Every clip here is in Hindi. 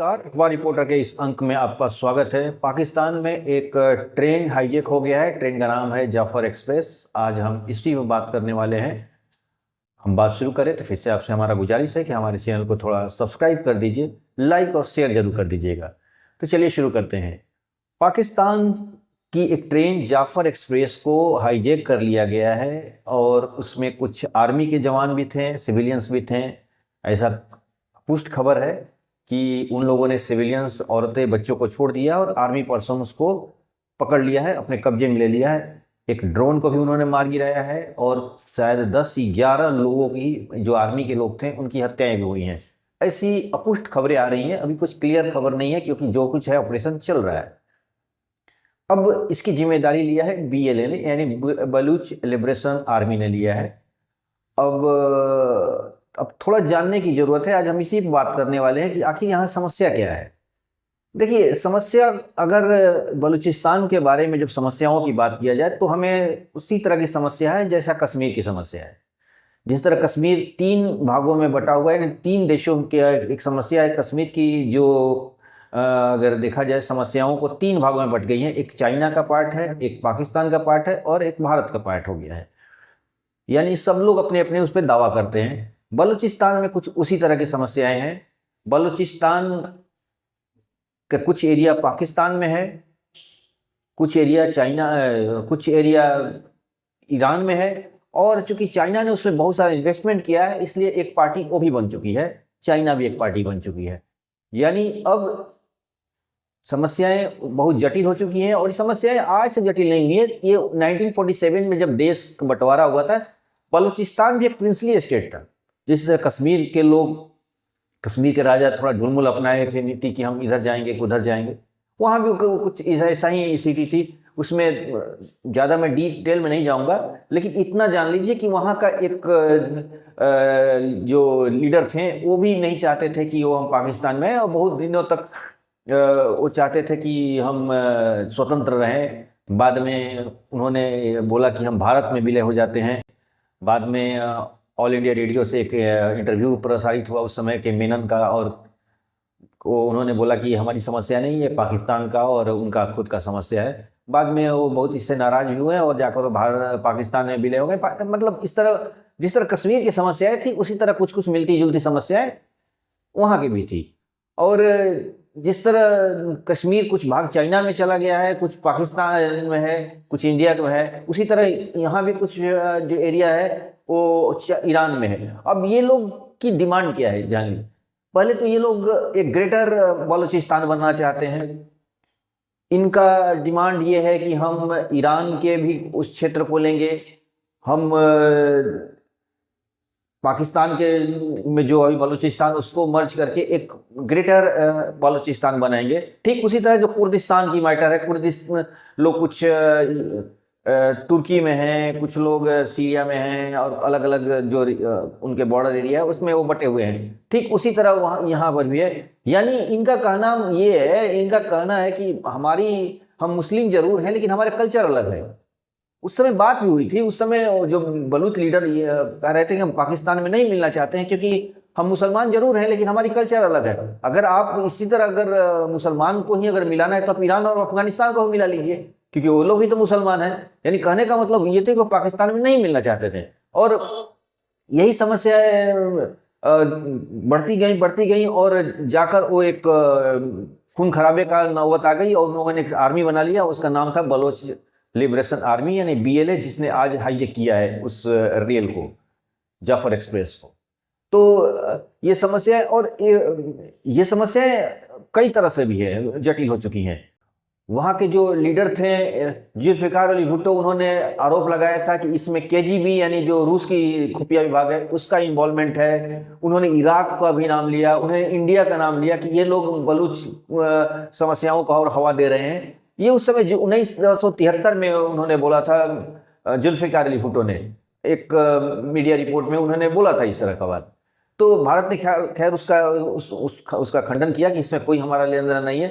नमस्कार। अखबार रिपोर्टर के इस अंक में आपका स्वागत है। पाकिस्तान में एक ट्रेन हाईजैक हो गया है। ट्रेन का नाम है जाफर एक्सप्रेस। आज हम इसी में बात करने वाले हैं। हम बात शुरू करें तो फिर से आपसे हमारा गुजारिश है कि हमारे चैनल को थोड़ा सब्सक्राइब कर दीजिए, लाइक और शेयर जरूर कर दीजिएगा। तो चलिए शुरू करते हैं। पाकिस्तान की एक ट्रेन जाफर एक्सप्रेस को हाईजैक कर लिया गया है और उसमें कुछ आर्मी के जवान भी थे, सिविलियंस भी थे। ऐसा पुष्ट खबर है कि उन लोगों ने सिविलियंस, औरतें, बच्चों को छोड़ दिया और आर्मी पर्सन्स को पकड़ लिया है, अपने कब्जे में ले लिया है। एक ड्रोन को भी उन्होंने मार गिराया है और शायद 10-11 लोगों की, जो आर्मी के लोग थे, उनकी हत्याएं भी हुई हैं। ऐसी अपुष्ट खबरें आ रही हैं। अभी कुछ क्लियर खबर नहीं है क्योंकि जो कुछ है ऑपरेशन चल रहा है। अब इसकी जिम्मेदारी लिया है BLA ने, यानी बलूच लिबरेशन आर्मी ने लिया है। अब थोड़ा जानने की जरूरत है। आज हम इसी पर बात करने वाले हैं कि आखिर यहाँ समस्या क्या है। देखिए, समस्या, अगर बलूचिस्तान के बारे में जब समस्याओं की बात किया जाए तो हमें उसी तरह की समस्या है जैसा कश्मीर की समस्या है। जिस तरह कश्मीर 3 भागों में बटा हुआ है, 3 देशों की एक समस्या है कश्मीर की, जो अगर देखा जाए समस्याओं को 3 भागों में बट गई है। एक चाइना का पार्ट है, एक पाकिस्तान का पार्ट है और एक भारत का पार्ट हो गया है। यानी सब लोग अपने अपने उस पर दावा करते हैं। बलूचिस्तान में कुछ उसी तरह की समस्याएं हैं। बलूचिस्तान का कुछ एरिया पाकिस्तान में है, कुछ एरिया चाइना, कुछ एरिया ईरान में है। और चूंकि चाइना ने उसमें बहुत सारा इन्वेस्टमेंट किया है, इसलिए एक पार्टी वो भी बन चुकी है। चाइना भी एक पार्टी बन चुकी है। यानी अब समस्याएं बहुत जटिल हो चुकी हैं। और ये समस्याएं आज से जटिल नहीं है। ये 1947 में जब देश का बंटवारा हुआ था, बलूचिस्तान भी एक प्रिंसली स्टेट था। जिससे कश्मीर के लोग, कश्मीर के राजा थोड़ा ढुलमुल अपनाए थे नीति कि हम इधर जाएंगे, उधर जाएंगे। वहाँ भी कुछ ऐसा ही स्थिति थी। उसमें ज़्यादा मैं डिटेल में नहीं जाऊँगा, लेकिन इतना जान लीजिए कि वहाँ का एक जो लीडर थे वो भी नहीं चाहते थे कि वो हम पाकिस्तान में, और बहुत दिनों तक वो चाहते थे कि हम स्वतंत्र रहें। बाद में उन्होंने बोला कि हम भारत में विलय हो जाते हैं। बाद में ऑल इंडिया रेडियो से एक इंटरव्यू प्रसारित हुआ उस समय के मेनन का, और उन्होंने बोला कि हमारी समस्या नहीं है, पाकिस्तान का और उनका खुद का समस्या है। बाद में वो बहुत इससे नाराज भी हुए और जाकर भारत पाकिस्तान में विलय हो गए। मतलब इस तरह, जिस तरह कश्मीर की समस्याएं थी उसी तरह कुछ कुछ मिलती जुलती समस्याएं वहाँ की भी थी। और जिस तरह कश्मीर कुछ भाग चाइना में चला गया है, कुछ पाकिस्तान में है, कुछ इंडिया में है, उसी तरह यहाँ भी कुछ जो एरिया है वो ईरान में है। अब ये लोग की डिमांड क्या है जानिए। पहले तो ये लोग एक ग्रेटर बलूचिस्तान बनना चाहते हैं। इनका डिमांड ये है कि हम ईरान के भी उस क्षेत्र को लेंगे, हम पाकिस्तान के में जो अभी बलूचिस्तान, उसको मर्ज करके एक ग्रेटर बलूचिस्तान बनाएंगे। ठीक उसी तरह जो कुर्दिस्तान की मैटर है, कुर्दिस्तान लोग कुछ तुर्की में हैं, कुछ लोग सीरिया में हैं, और अलग अलग जो उनके बॉर्डर एरिया है उसमें वो बटे हुए हैं। ठीक उसी तरह वहाँ यहाँ पर भी है। यानी इनका कहना ये है, इनका कहना है कि हम मुस्लिम जरूर हैं लेकिन हमारे कल्चर अलग है। उस समय बात भी हुई थी। उस समय जो बलूच लीडर कह रहे थे कि हम पाकिस्तान में नहीं मिलना चाहते हैं क्योंकि हम मुसलमान जरूर हैं लेकिन हमारी कल्चर अलग है। अगर आप इसी तरह अगर मुसलमान को ही अगर मिलाना है तो आप ईरान और अफगानिस्तान को भी मिला लीजिए, क्योंकि वो लोग भी तो मुसलमान हैं। यानी कहने का मतलब ये थे कि पाकिस्तान में नहीं मिलना चाहते थे। और यही समस्या बढ़ती गई और जाकर वो एक खून खराबे का नौबत आ गई और उन लोगों ने एक आर्मी बना लिया। उसका नाम था बलोच लिबरेशन आर्मी, यानी BLA, जिसने आज हाईजैक किया है उस रेल को, जाफर एक्सप्रेस को। तो ये समस्या है, और ये समस्याएं कई तरह से भी है, जटिल हो चुकी हैं। वहाँ के जो लीडर थे जुल्फिकार अली भुट्टो, उन्होंने आरोप लगाया था कि इसमें KGB यानी जो रूस की खुफिया विभाग है उसका इन्वॉल्वमेंट है। उन्होंने इराक का भी नाम लिया, उन्होंने इंडिया का नाम लिया कि ये लोग बलूच समस्याओं को और हवा दे रहे हैं। ये उस समय 1973 में उन्होंने बोला था। जुल्फिकार अली भुट्टो ने एक मीडिया रिपोर्ट में उन्होंने बोला था इस तरह का बात। तो भारत ने खैर उसका खंडन किया कि इसमें कोई हमारा लेन देन नहीं है।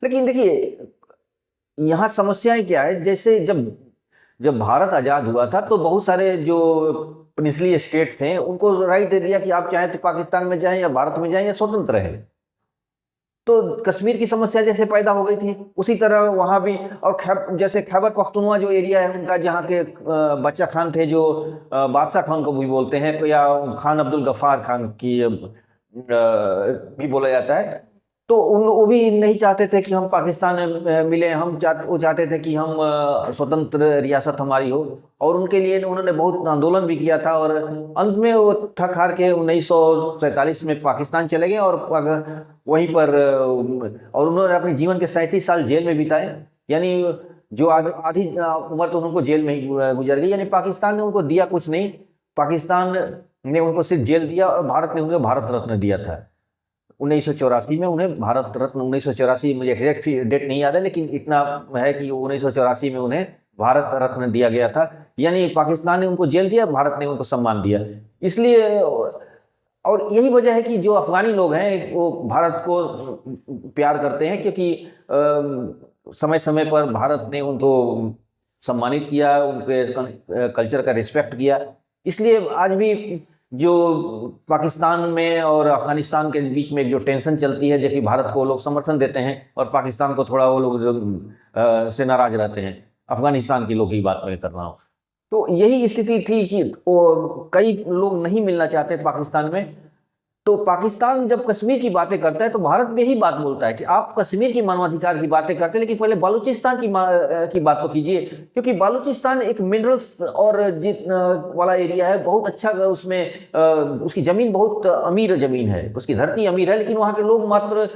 लेकिन देखिए, यहाँ समस्याएं क्या है, जैसे जब भारत आज़ाद हुआ था तो बहुत सारे जो प्रिंसली स्टेट थे उनको राइट दे दिया कि आप चाहे तो पाकिस्तान में जाएं या भारत में जाएं या स्वतंत्र है। तो कश्मीर की समस्या जैसे पैदा हो गई थी उसी तरह वहाँ भी। और जैसे खैबर पख्तूनख्वा जो एरिया है उनका, जहाँ के बच्चा खान थे जो बादशाह खान को भी बोलते हैं, या खान अब्दुल गफ्फार खान की भी बोला जाता है, तो वो भी नहीं चाहते थे कि हम पाकिस्तान में मिले। वो चाहते थे कि हम स्वतंत्र रियासत हमारी हो, और उनके लिए उन्होंने बहुत आंदोलन भी किया था। और अंत में वो थक हार के 1947 में पाकिस्तान चले गए, और वहीं पर और उन्होंने अपने जीवन के 37 साल जेल में बिताए। यानी जो आधी उम्र तो उनको जेल में ही गुजर गई। यानी पाकिस्तान ने उनको दिया कुछ नहीं, पाकिस्तान ने उनको सिर्फ जेल दिया, और भारत ने उन्हें भारत रत्न दिया था 1984 में। उन्हें भारत रत्न 1984, मुझे एग्जैक्ट डेट नहीं याद है, लेकिन इतना है कि 1984 में उन्हें भारत रत्न दिया गया था। यानी पाकिस्तान ने उनको जेल दिया, भारत ने उनको सम्मान दिया। इसलिए, और यही वजह है कि जो अफगानी लोग हैं वो भारत को प्यार करते हैं, क्योंकि समय समय पर भारत ने उनको सम्मानित किया, उनके कल्चर का रिस्पेक्ट किया। इसलिए आज भी जो पाकिस्तान में और अफगानिस्तान के बीच में जो टेंशन चलती है, जबकि भारत को लोग समर्थन देते हैं और पाकिस्तान को थोड़ा वो लोग से नाराज रहते हैं, अफगानिस्तान के लोग की बात मैं कर रहा हूँ। तो यही स्थिति थी कि वो कई लोग नहीं मिलना चाहते पाकिस्तान में। तो पाकिस्तान जब कश्मीर की बातें करता है तो भारत में यही बात बोलता है कि आप कश्मीर की मानवाधिकार की बातें करते हैं, लेकिन पहले बलूचिस्तान की बात को कीजिए, क्योंकि बलूचिस्तान एक मिनरल्स और वाला एरिया है, बहुत अच्छा। उसमें उसकी ज़मीन बहुत अमीर ज़मीन है, उसकी धरती अमीर है, लेकिन वहाँ के लोग मात्र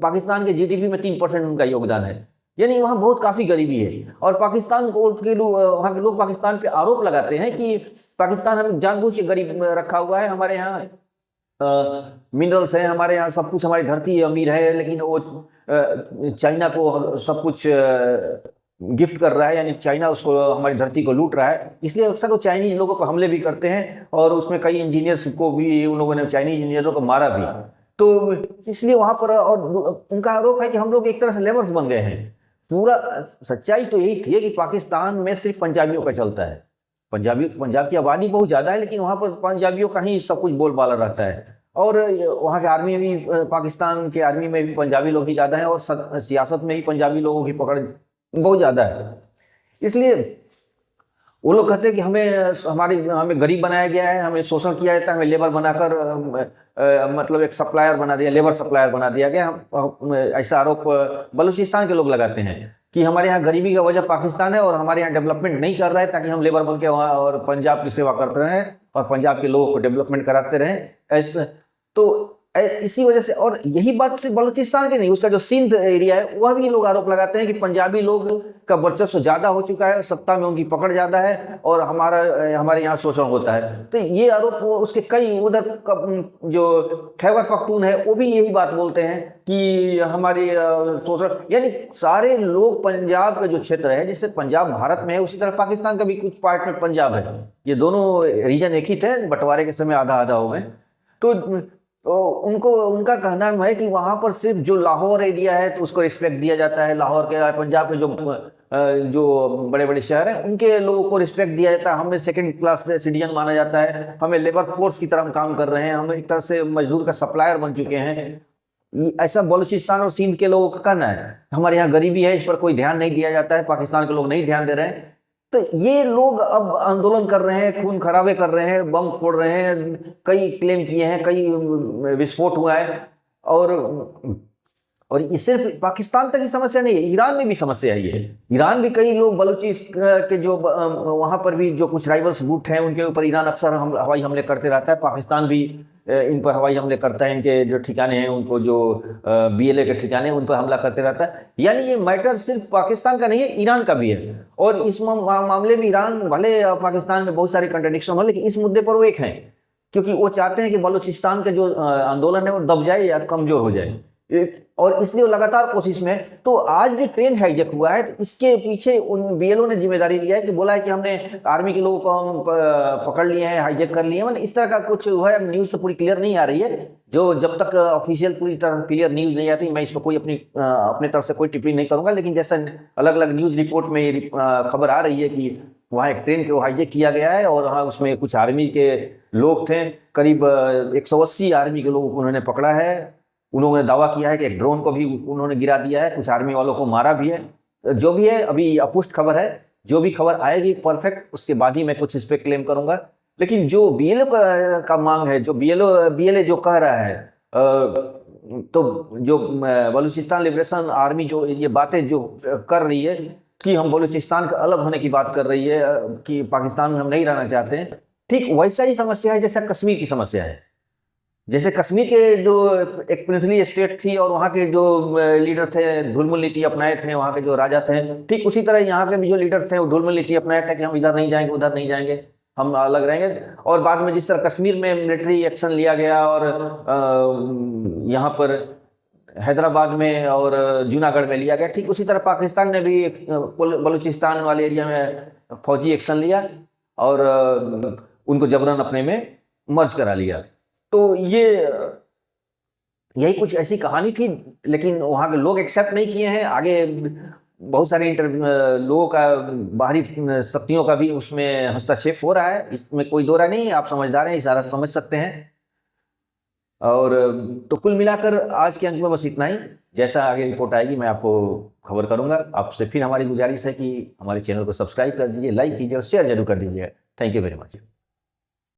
पाकिस्तान के GDP में 3% उनका योगदान है। यानी वहाँ बहुत काफ़ी गरीबी है। और पाकिस्तान को वहाँ के लोग पाकिस्तान पे आरोप लगाते हैं कि पाकिस्तान हमें जानबूझ के गरीब रखा हुआ है, हमारे यहाँ मिनरल्स हैं, हमारे यहाँ सब कुछ, हमारी धरती अमीर है, लेकिन वो चाइना को सब कुछ गिफ्ट कर रहा है। यानी चाइना उसको, हमारी धरती को लूट रहा है। इसलिए अक्सर वो चाइनीज लोगों पर हमले भी करते हैं, और उसमें कई इंजीनियर्स को भी उन लोगों ने, चाइनीज इंजीनियरों को मारा भी। तो इसलिए वहाँ पर, और उनका आरोप है कि हम लोग एक तरह से लेबर्स बन गए हैं। पूरा सच्चाई तो यही थी कि पाकिस्तान में सिर्फ पंजाबियों का चलता है। पंजाब की आबादी बहुत ज़्यादा है, लेकिन वहाँ पर पंजाबियों का ही सब कुछ बोलबाला रहता है। और वहाँ के आर्मी में भी, पाकिस्तान के आर्मी में भी पंजाबी लोग ही ज़्यादा हैं, और सियासत में भी पंजाबी लोगों की पकड़ बहुत ज़्यादा है। इसलिए वो लोग कहते हैं कि हमें गरीब बनाया गया है, हमें शोषण किया जाता है, हमें लेबर बनाकर मतलब एक सप्लायर बना दिया, लेबर सप्लायर बना दिया गया। ऐसा आरोप बलूचिस्तान के लोग लगाते हैं कि हमारे यहाँ गरीबी का वजह पाकिस्तान है, और हमारे यहाँ डेवलपमेंट नहीं कर रहा है, ताकि हम लेबर बन के वहाँ और पंजाब की सेवा करते रहें और पंजाब के लोगों को डेवलपमेंट कराते रहें। ऐसे तो इसी वजह से, और यही बात सिर्फ बलूचिस्तान की नहीं, उसका जो सिंध एरिया है वह भी लोग आरोप लगाते हैं कि पंजाबी लोग का वर्चस्व ज़्यादा हो चुका है, सत्ता में उनकी पकड़ ज़्यादा है, और हमारे यहाँ शोषण होता है। तो ये आरोप उसके कई, उधर जो खैबर पख्तून है वो भी यही बात बोलते हैं कि हमारी शोषण। यानी सारे लोग, पंजाब का जो क्षेत्र है, जैसे पंजाब भारत में है, उसी तरह पाकिस्तान का भी कुछ पार्ट में पंजाब है। ये दोनों रीजन एक ही थे, बंटवारे के समय आधा आधा हो गए। तो उनका कहना है कि वहाँ पर सिर्फ जो लाहौर एरिया है तो उसको रिस्पेक्ट दिया जाता है, लाहौर के, पंजाब के जो बड़े बड़े शहर हैं उनके लोगों को रिस्पेक्ट दिया जाता है, हमें सेकंड क्लास सिटीजन माना जाता है, हमें लेबर फोर्स की तरह हम काम कर रहे हैं, हम एक तरह से मजदूर का सप्लायर बन चुके हैं। ऐसा बलूचिस्तान और सिंध के लोगों का कहना है। हमारे यहाँ गरीबी है, इस पर कोई ध्यान नहीं दिया जाता है, पाकिस्तान के लोग नहीं ध्यान दे रहे हैं। तो ये लोग अब आंदोलन कर रहे हैं, खून खराबे कर रहे हैं, बम फोड़ रहे हैं, कई क्लेम किए हैं, कई विस्फोट हुआ है। और ये सिर्फ पाकिस्तान तक की समस्या नहीं है, ईरान में भी समस्या है ये। ईरान भी कई लोग बलूचिस के जो वहाँ पर भी जो कुछ राइवल्स गुट हैं उनके ऊपर ईरान अक्सर हवाई हमले करते रहता है। पाकिस्तान भी इन पर हवाई हमले करता है, इनके जो ठिकाने हैं, उनको जो BLA के ठिकाने हैं उन पर हमला करते रहता है। यानी ये मैटर सिर्फ पाकिस्तान का नहीं है, ईरान का भी है। और इस मामले में ईरान, भले पाकिस्तान में बहुत सारे कंट्रडिक्शन हो, लेकिन इस मुद्दे पर वो एक हैं, क्योंकि वो चाहते हैं कि बलूचिस्तान का जो आंदोलन है वो दब जाए या कमजोर हो जाए, और इसलिए वो लगातार कोशिश में। तो आज जो ट्रेन हाईजैक हुआ है, तो इसके पीछे उन BLO ने जिम्मेदारी लिया है, कि बोला है कि हमने आर्मी के लोगों को हम पकड़ लिए हैं, हाईजैक कर लिए हैं। मतलब इस तरह का कुछ हुआ है। न्यूज़ तो पूरी क्लियर नहीं आ रही है, जो जब तक ऑफिशियल पूरी तरह क्लियर न्यूज़ नहीं आती, मैं इस पर कोई अपने तरफ से कोई टिप्पणी नहीं करूँगा। लेकिन जैसा अलग अलग न्यूज़ रिपोर्ट में ये खबर आ रही है कि वहाँ एक ट्रेन को हाईजैक किया गया है, और वहाँ उसमें कुछ आर्मी के लोग थे, करीब 180 आर्मी के लोगों को उन्होंने पकड़ा है, उन्होंने दावा किया है कि एक ड्रोन को भी उन्होंने गिरा दिया है, कुछ आर्मी वालों को मारा भी है। जो भी है अभी अपुष्ट खबर है, जो भी खबर आएगी परफेक्ट उसके बाद ही मैं कुछ इस पर क्लेम करूंगा। लेकिन जो बीएलओ का मांग है, जो बीएलए जो कह रहा है, तो जो बलूचिस्तान लिबरेशन आर्मी जो ये बातें जो कर रही है कि हम बलूचिस्तान का अलग होने की बात कर रही है, कि पाकिस्तान में हम नहीं रहना चाहते हैं, ठीक वैसा ही समस्या है जैसा कश्मीर की समस्या है। जैसे कश्मीर के जो एक प्रिंसली स्टेट थी और वहाँ के जो लीडर थे ढुलमुल नीति अपनाए थे, वहाँ के जो राजा थे, ठीक उसी तरह यहाँ के भी जो लीडर थे वो ढुलमुल नीति अपनाए थे कि हम इधर नहीं जाएंगे, उधर नहीं जाएंगे, हम अलग रहेंगे। और बाद में जिस तरह कश्मीर में मिलिट्री एक्शन लिया गया और यहाँ पर हैदराबाद में और जूनागढ़ में लिया गया, ठीक उसी तरह पाकिस्तान ने भी बलूचिस्तान वाले एरिया में फौजी एक्शन लिया और उनको जबरन अपने में मर्ज करा लिया। तो ये यही कुछ ऐसी कहानी थी, लेकिन वहाँ के लोग एक्सेप्ट नहीं किए हैं। आगे बहुत सारे लोगों का, बाहरी शक्तियों का भी उसमें हस्तक्षेप हो रहा है, इसमें कोई दो राय नहीं है। आप समझदार हैं, इशारा समझ सकते हैं। और तो कुल मिलाकर आज के अंक में बस इतना ही। जैसा आगे रिपोर्ट आएगी मैं आपको खबर करूंगा। आपसे फिर हमारी गुजारिश है कि हमारे चैनल को सब्सक्राइब कर दीजिए, लाइक कीजिए और शेयर जरूर कर दीजिएगा। Thank you very much.